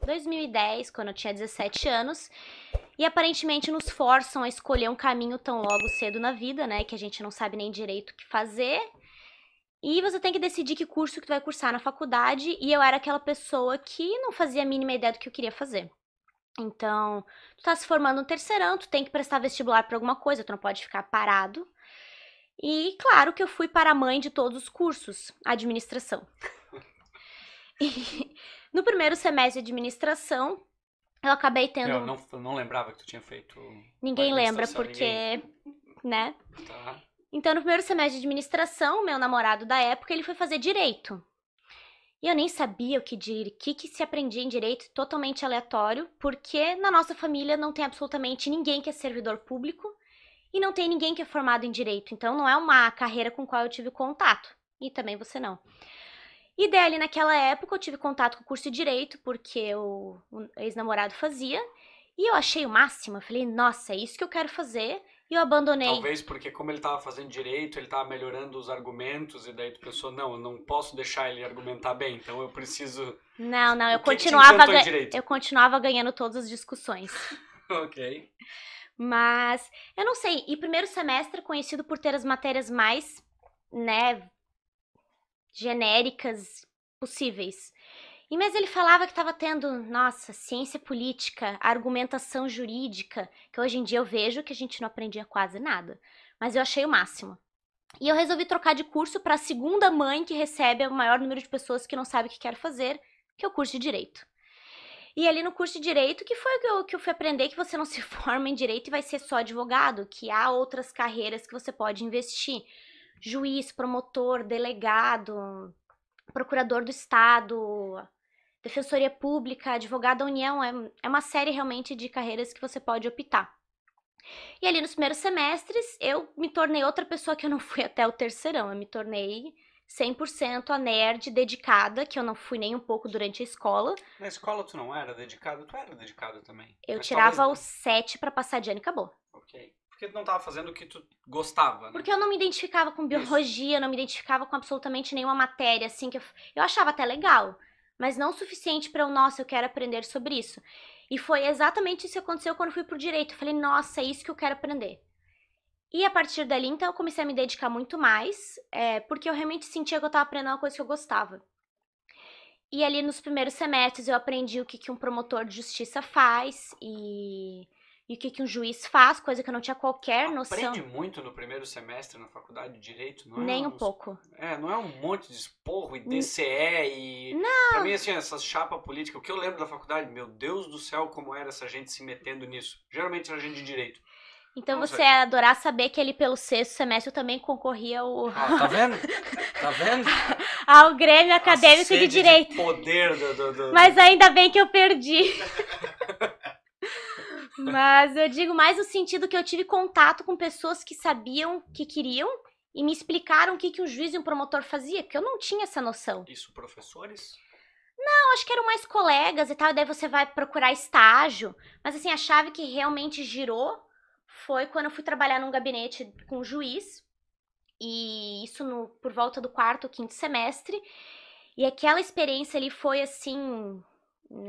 2010, quando eu tinha 17 anos. E aparentemente nos forçam a escolher um caminho tão logo cedo na vida, né? Que a gente não sabe nem direito o que fazer. E você tem que decidir que curso que tu vai cursar na faculdade. E eu era aquela pessoa que não fazia a mínima ideia do que eu queria fazer. Então, tu tá se formando no terceirão, tu tem que prestar vestibular pra alguma coisa, tu não pode ficar parado. E claro que eu fui para a mãe de todos os cursos, administração. E no primeiro semestre de administração, eu acabei Eu tendo. não lembrava que tu tinha feito Ninguém lembra administração, porque, né? Tá. Então, no primeiro semestre de administração, meu namorado da época, ele foi fazer direito. E eu nem sabia que se aprendia em direito, totalmente aleatório, porque na nossa família não tem absolutamente ninguém que é servidor público e não tem ninguém que é formado em direito. Então, não é uma carreira com a qual eu tive contato. E também você não. E daí, ali naquela época, eu tive contato com o curso de direito, porque o ex-namorado fazia. E eu achei o máximo. Eu falei, nossa, é isso que eu quero fazer. E eu abandonei. Talvez porque como ele estava fazendo direito, ele estava melhorando os argumentos e daí tu pensou, não, eu não posso deixar ele argumentar bem, então eu preciso... Não, não, O que te encantou em direito? eu continuava ganhando todas as discussões. Ok. Mas, eu não sei, e primeiro semestre é conhecido por ter as matérias mais, né, genéricas possíveis. Mas ele falava que estava tendo, nossa, ciência política, argumentação jurídica, que hoje em dia eu vejo que a gente não aprendia quase nada. Mas eu achei o máximo. E eu resolvi trocar de curso para a segunda mãe que recebe o maior número de pessoas que não sabe o que quer fazer, que é o curso de Direito. E ali no curso de Direito, que foi o que eu fui aprender, que você não se forma em Direito e vai ser só advogado, que há outras carreiras que você pode investir. Juiz, promotor, delegado, procurador do Estado, Defensoria Pública, Advogado da União, é uma série realmente de carreiras que você pode optar. E ali nos primeiros semestres, eu me tornei outra pessoa que eu não fui até o terceirão. Eu me tornei 100% a nerd dedicada, que eu não fui nem um pouco durante a escola. Na escola tu não era dedicado? Tu era dedicado também. Eu Mas tirava talvez... o 7 pra passar de ano e acabou. Ok. Porque tu não estava fazendo o que tu gostava, né? Porque eu não me identificava com biologia, eu não me identificava com absolutamente nenhuma matéria, assim, que eu achava até legal, mas não o suficiente pra eu, nossa, eu quero aprender sobre isso. E foi exatamente isso que aconteceu quando eu fui pro direito. Eu falei, nossa, é isso que eu quero aprender. E a partir dali, então, eu comecei a me dedicar muito mais, porque eu realmente sentia que eu tava aprendendo uma coisa que eu gostava. E ali nos primeiros semestres eu aprendi o que um promotor de justiça faz e o que um juiz faz, coisa que eu não tinha qualquer noção. Aprende muito no primeiro semestre na faculdade de Direito, não é? Nem um pouco. Não é um monte de esporro e DCE e... Não. Pra mim, assim, essas chapas políticas, o que eu lembro da faculdade, meu Deus do céu, como era essa gente se metendo nisso. Geralmente era gente de Direito. Então Não você sei. ia adorar saber que ali pelo sexto semestre eu também concorria Tá vendo? Tá vendo? ao Grêmio Acadêmico de sede Direito. De poder Mas ainda bem que eu perdi. Mas eu digo mais no sentido que eu tive contato com pessoas que sabiam, que queriam e me explicaram o que um juiz e um promotor fazia, porque eu não tinha essa noção. Isso, professores? Eu acho que eram mais colegas e tal, e daí você vai procurar estágio. Mas assim, a chave que realmente girou foi quando eu fui trabalhar num gabinete com o juiz. E isso por volta do quarto ou quinto semestre. E aquela experiência ali foi assim,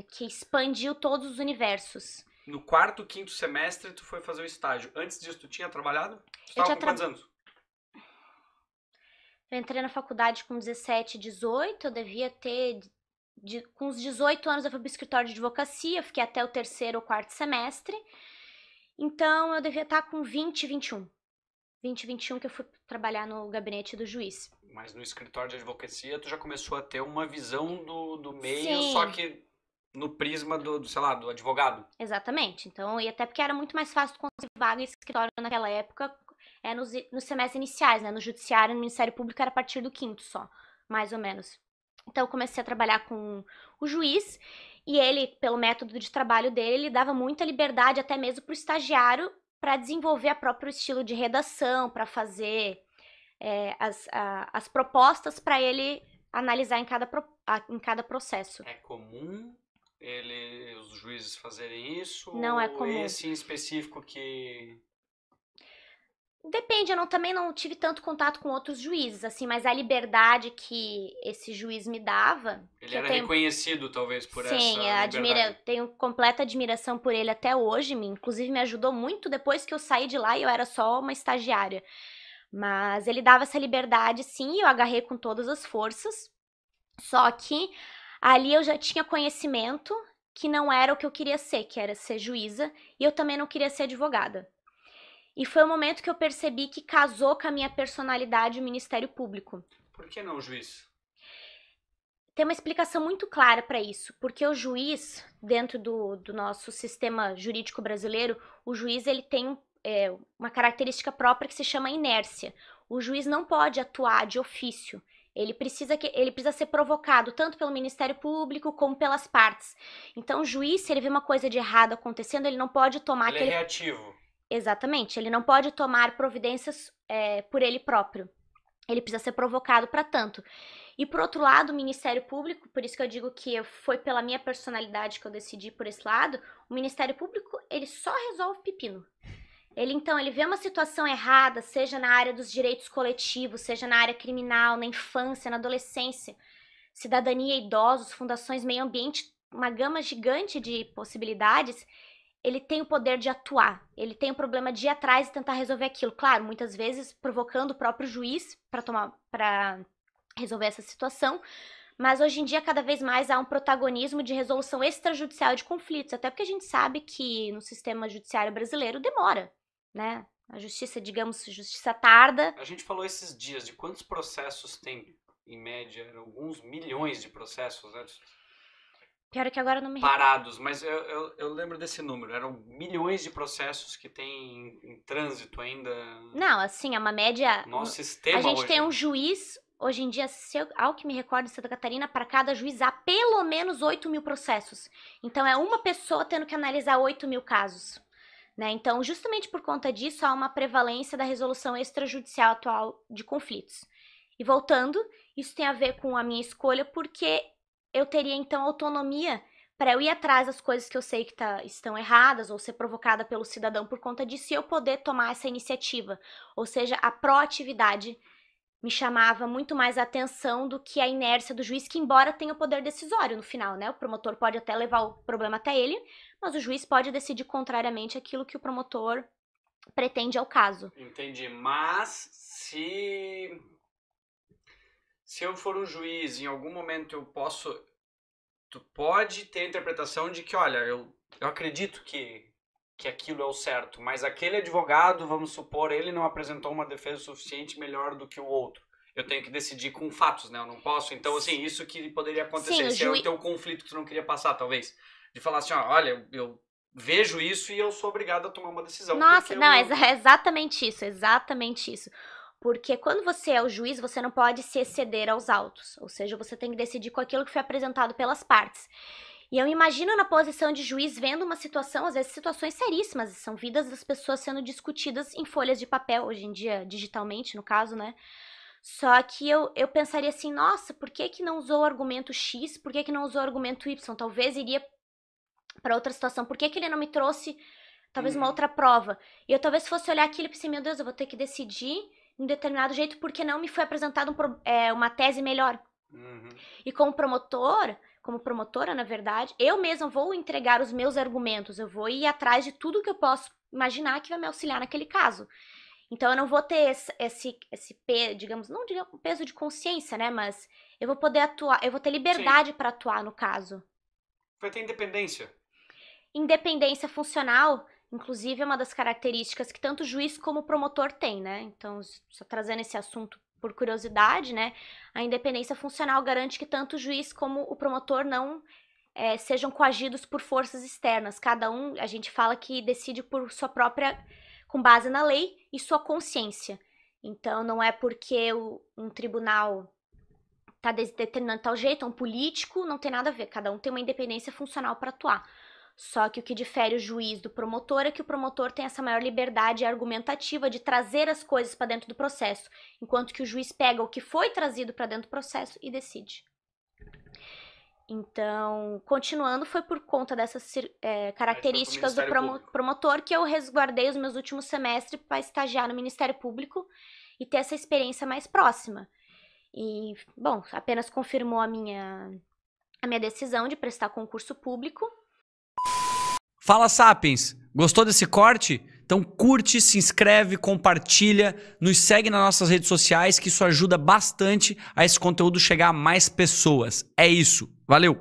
que expandiu todos os universos. No quarto, quinto semestre, tu foi fazer o estágio. Antes disso, tu tinha trabalhado? Tu Eu tava tinha com quantos anos? Eu entrei na faculdade com 17, 18, eu devia ter... com uns 18 anos eu fui pro escritório de advocacia, fiquei até o terceiro ou quarto semestre. Então eu devia estar com 20, 21. 20, 21 que eu fui trabalhar no gabinete do juiz. Mas no escritório de advocacia, tu já começou a ter uma visão do meio, Sim. só que no prisma sei lá, do advogado. Exatamente. Então, e até porque era muito mais fácil conseguir vaga em escritório naquela época, nos semestres iniciais, né? No judiciário, no Ministério Público era a partir do quinto só, mais ou menos. Então, eu comecei a trabalhar com o juiz e ele, pelo método de trabalho dele, ele dava muita liberdade até mesmo para o estagiário para desenvolver o próprio estilo de redação, para fazer as propostas para ele analisar em cada processo. É comum os juízes fazerem isso? Não é ou comum. esse em específico que... Depende, também não tive tanto contato com outros juízes, assim, mas a liberdade que esse juiz me dava, Ele que eu era tenho, reconhecido, talvez, por sim, essa eu liberdade. tenho completa admiração por ele até hoje, inclusive me ajudou muito depois que eu saí de lá e eu era só uma estagiária. Mas ele dava essa liberdade, sim, e eu agarrei com todas as forças. Só que ali eu já tinha conhecimento que não era o que eu queria ser, que era ser juíza, e eu também não queria ser advogada. E foi o momento que eu percebi que casou com a minha personalidade o Ministério Público. Por que não, juiz? Tem uma explicação muito clara para isso, porque o juiz, dentro do nosso sistema jurídico brasileiro, o juiz ele tem uma característica própria que se chama inércia. O juiz não pode atuar de ofício. Ele precisa ser provocado tanto pelo Ministério Público como pelas partes. Então, o juiz, se ele vê uma coisa de errado acontecendo, ele não pode tomar Ele é aquele. reativo. Exatamente, ele não pode tomar providências por ele próprio. Ele precisa ser provocado para tanto. E por outro lado, o Ministério Público, por isso que eu digo que foi pela minha personalidade que eu decidi por esse lado, o Ministério Público, ele só resolve pepino. Ele vê uma situação errada, seja na área dos direitos coletivos, seja na área criminal, na infância, na adolescência, cidadania, idosos, fundações, meio ambiente, uma gama gigante de possibilidades. Ele tem o poder de atuar, ele tem o problema de ir atrás e tentar resolver aquilo. Claro, muitas vezes provocando o próprio juiz para resolver essa situação, mas hoje em dia cada vez mais há um protagonismo de resolução extrajudicial de conflitos, até porque a gente sabe que no sistema judiciário brasileiro demora, né? A justiça, digamos, justiça tarda. A gente falou esses dias de quantos processos tem, em média, alguns milhões de processos, né? Pior é que agora eu não me recordo. Parados, mas eu lembro desse número. Eram milhões de processos que tem em trânsito ainda Não, assim, é uma média. no nosso A sistema gente tem hoje. um juiz, hoje em dia, ao que me recordo, em Santa Catarina, para cada juiz há pelo menos 8.000 processos. Então, é uma pessoa tendo que analisar 8.000 casos. Né? Então, justamente por conta disso, há uma prevalência da resolução extrajudicial atual de conflitos. E voltando, isso tem a ver com a minha escolha, porque eu teria então autonomia para eu ir atrás das coisas que eu sei que estão erradas ou ser provocada pelo cidadão por conta disso e eu poder tomar essa iniciativa. Ou seja, a proatividade me chamava muito mais a atenção do que a inércia do juiz, que embora tenha o poder decisório no final, né? O promotor pode até levar o problema até ele, mas o juiz pode decidir contrariamente aquilo que o promotor pretende ao caso. Entendi. Mas se eu for um juiz, em algum momento eu posso. Tu pode ter a interpretação de que, olha, eu acredito que aquilo é o certo, mas aquele advogado, vamos supor, ele não apresentou uma defesa suficiente melhor do que o outro. Eu tenho que decidir com fatos, né? Eu não posso. Então, assim, isso que poderia acontecer. Sim, Esse é o teu conflito que tu não queria passar, talvez. De falar assim, ó, olha, eu vejo isso e eu sou obrigado a tomar uma decisão. Nossa, não, Eu... é exatamente isso, exatamente isso. Porque quando você é o juiz, você não pode se exceder aos autos. Ou seja, você tem que decidir com aquilo que foi apresentado pelas partes. E eu me imagino na posição de juiz vendo uma situação, às vezes situações seríssimas, são vidas das pessoas sendo discutidas em folhas de papel, hoje em dia digitalmente, no caso, né? Só que eu pensaria assim, nossa, por que que não usou o argumento X? Por que que não usou o argumento Y? Talvez iria para outra situação. Por que que ele não me trouxe talvez uma outra prova? E eu talvez fosse olhar aquilo e pensei, meu Deus, eu vou ter que decidir de um determinado jeito porque não me foi apresentada uma tese melhor. E como promotora, na verdade, eu mesma vou entregar os meus argumentos, eu vou ir atrás de tudo que eu posso imaginar que vai me auxiliar naquele caso. Então eu não vou ter digamos, não diria um peso de consciência, né? Mas eu vou poder atuar, eu vou ter liberdade para atuar no caso. Vai ter independência. Independência funcional, inclusive, é uma das características que tanto o juiz como o promotor tem, né? Então, só trazendo esse assunto por curiosidade, né? A independência funcional garante que tanto o juiz como o promotor não sejam coagidos por forças externas. Cada um, a gente fala que decide por sua própria, com base na lei e sua consciência. Então, não é porque um tribunal está determinando tal jeito, um político, não tem nada a ver. Cada um tem uma independência funcional para atuar. Só que o que difere o juiz do promotor é que o promotor tem essa maior liberdade argumentativa de trazer as coisas para dentro do processo, enquanto que o juiz pega o que foi trazido para dentro do processo e decide. Então, continuando, foi por conta dessas características do Ministério Público. promotor que eu resguardei os meus últimos semestres para estagiar no Ministério Público e ter essa experiência mais próxima. E, bom, apenas confirmou a minha decisão de prestar concurso público. Fala, Sapiens! Gostou desse corte? Então curte, se inscreve, compartilha, nos segue nas nossas redes sociais, que isso ajuda bastante a esse conteúdo chegar a mais pessoas. É isso. Valeu!